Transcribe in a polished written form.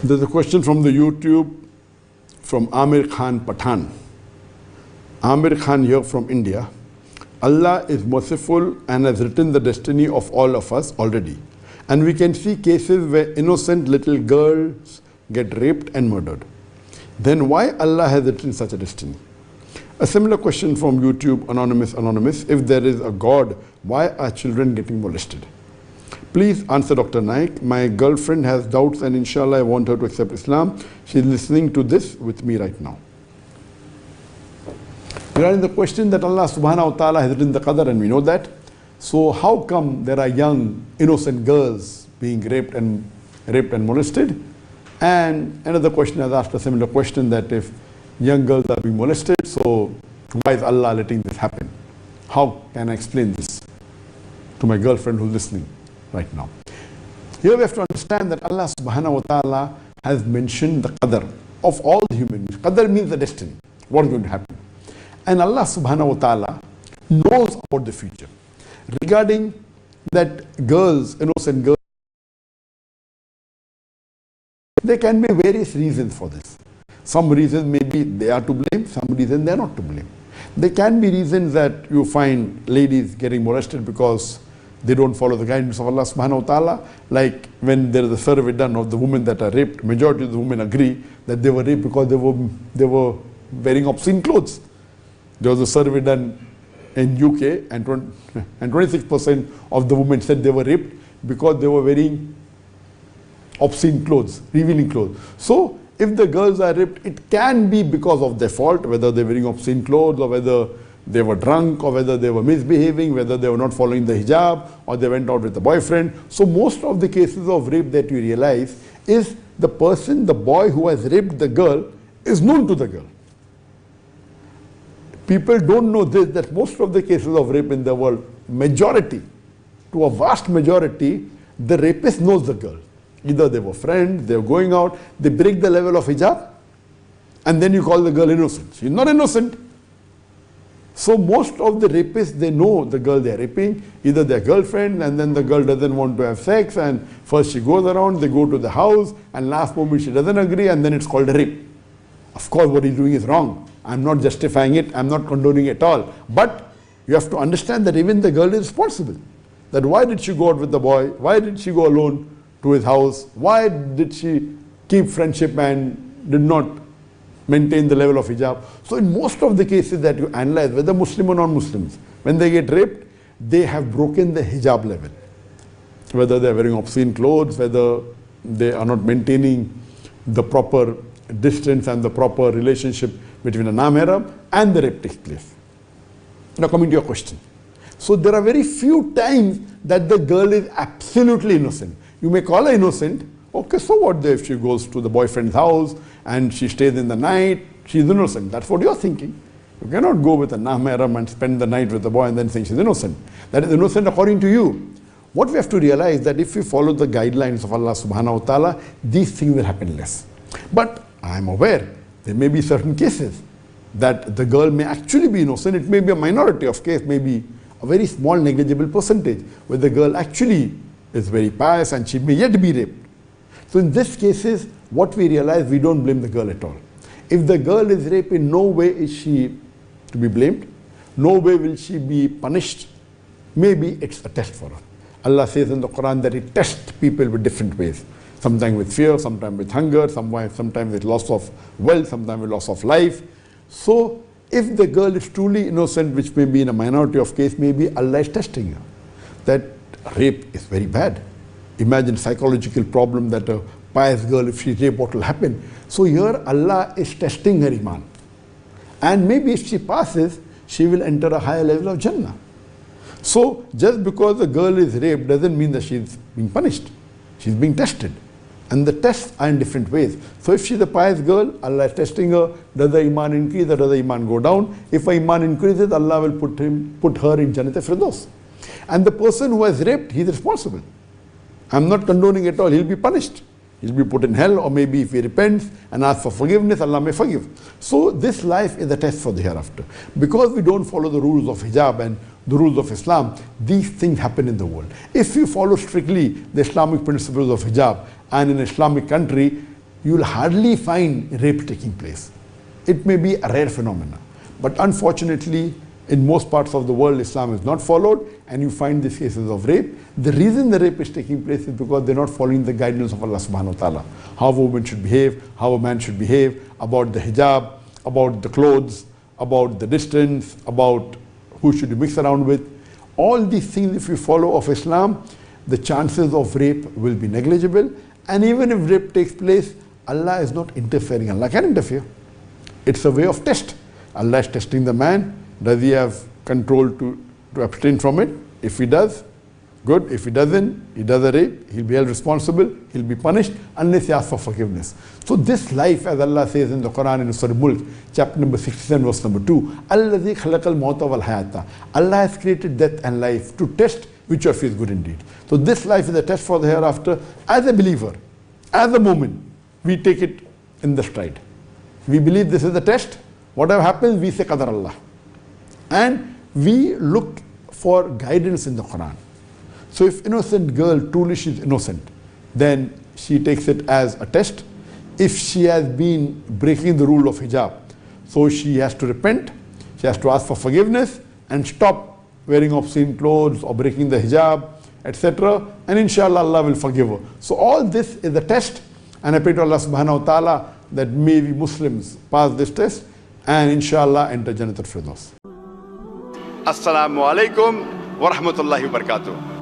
There's a question from the YouTube from Amir Khan Pathan. Amir Khan here from India. Allah is merciful and has written the destiny of all of us already. And we can see cases where innocent little girls get raped and murdered. Then why Allah has written such a destiny? A similar question from YouTube, Anonymous. If there is a God, why are children getting molested? Please answer Dr. Naik. My girlfriend has doubts and inshallah I want her to accept Islam. She is listening to this with me right now. Regarding the question that Allah subhanahu wa ta'ala has written the qadar, and we know that. So how come there are young innocent girls being raped and molested? And another question has asked a similar question, that if young girls are being molested, so why is Allah letting this happen? How can I explain this to my girlfriend who's listening right now? Here we have to understand that Allah subhanahu wa ta'ala has mentioned the qadar of all the human beings. Qadar means the destiny, what is going to happen. And Allah subhanahu wa ta'ala knows about the future. Regarding that girls, innocent girls, there can be various reasons for this. Some reasons maybe they are to blame, some reasons they are not to blame. There can be reasons that you find ladies getting molested because they don't follow the guidance of Allah subhanahu wa ta'ala. Like when there is a survey done of the women that are raped, majority of the women agree that they were raped because they were wearing obscene clothes. There was a survey done in UK and 26% of the women said they were raped because they were wearing obscene clothes, revealing clothes. So if the girls are raped, it can be because of their fault, whether they're wearing obscene clothes or whether they were drunk or whether they were misbehaving, whether they were not following the hijab or they went out with a boyfriend. So most of the cases of rape that you realize is the person, the boy who has raped the girl is known to the girl. People don't know this, that most of the cases of rape in the world, majority, to a vast majority, the rapist knows the girl. Either they were friends, they were going out, they break the level of hijab, and then you call the girl innocent. She's not innocent. So most of the rapists, they know the girl they are raping, either their girlfriend, and then the girl doesn't want to have sex, and first she goes around, they go to the house, and last moment she doesn't agree, and then it's called a rape. Of course, what he's doing is wrong. I'm not justifying it, I'm not condoning it at all. But you have to understand that even the girl is responsible. That why did she go out with the boy? Why did she go alone to his house? Why did she keep friendship and did not maintain the level of hijab? So in most of the cases that you analyze, whether Muslim or non-Muslims, when they get raped, they have broken the hijab level. Whether they're wearing obscene clothes, whether they are not maintaining the proper distance and the proper relationship between a non-mahram, and the rape takes place. Now coming to your question. So there are very few times that the girl is absolutely innocent. You may call her innocent. Okay, so what if she goes to the boyfriend's house and she stays in the night? She's innocent. That's what you're thinking. You cannot go with a non-mahram and spend the night with the boy and then think she's innocent. That is innocent according to you. What we have to realize that if we follow the guidelines of Allah subhanahu wa ta'ala, these things will happen less. But I am aware there may be certain cases that the girl may actually be innocent. It may be a minority of case, maybe a very small negligible percentage where the girl actually is very pious and she may yet be raped. So in these cases, what we realize, we don't blame the girl at all. If the girl is raped, in no way is she to be blamed. No way will she be punished. Maybe it's a test for her. Allah says in the Quran that He tests people with different ways. Sometimes with fear, sometimes with hunger, sometimes with loss of wealth, sometimes with loss of life. So if the girl is truly innocent, which may be in a minority of case, maybe Allah is testing her. That rape is very bad. Imagine psychological problem that a pious girl, if she raped, what will happen? So here Allah is testing her iman. And maybe if she passes, she will enter a higher level of Jannah. So just because a girl is raped doesn't mean that she is being punished. She's being tested. And the tests are in different ways. So if she's a pious girl, Allah is testing her. Does the iman increase or does the iman go down? If her iman increases, Allah will put her in Jannat al-Firdaus. And the person who has raped, he's responsible. I'm not condoning at all. He'll be punished. He'll be put in hell, or maybe if he repents and asks for forgiveness, Allah may forgive. So this life is a test for the hereafter. Because we don't follow the rules of hijab and the rules of Islam, these things happen in the world. If you follow strictly the Islamic principles of hijab, and in an Islamic country, you will hardly find rape taking place. It may be a rare phenomenon. But unfortunately, in most parts of the world, Islam is not followed, and you find these cases of rape. The reason the rape is taking place is because they're not following the guidance of Allah subhanahu wa ta'ala. How a woman should behave, how a man should behave, about the hijab, about the clothes, about the distance, about who should you mix around with. All these things, if you follow of Islam, the chances of rape will be negligible. And even if rape takes place, Allah is not interfering. Allah can interfere. It's a way of test. Allah is testing the man. Does he have control to abstain from it? If he does, good. If he doesn't, he does a rape, he'll be held responsible, he'll be punished unless he asks for forgiveness. So this life, as Allah says in the Quran in Surah Mulk, chapter number 67, verse number 2, Allazi khalaqal mauta wal hayata. Allah has created death and life to test which of you is good indeed. So this life is a test for the hereafter. As a believer, as a moment, we take it in the stride. We believe this is the test. Whatever happens, we say Agar Allah. And we look for guidance in the Quran. So if innocent girl truly she's innocent, then she takes it as a test. If she has been breaking the rule of hijab, so she has to repent, she has to ask for forgiveness and stop wearing obscene clothes or breaking the hijab, etc. And inshallah Allah will forgive her. So all this is a test, and I pray to Allah subhanahu wa ta'ala that may we Muslims pass this test and inshallah enter Jannat al-Firdaus. Assalamu alaikum wa rahmatullahi wa barakatuh.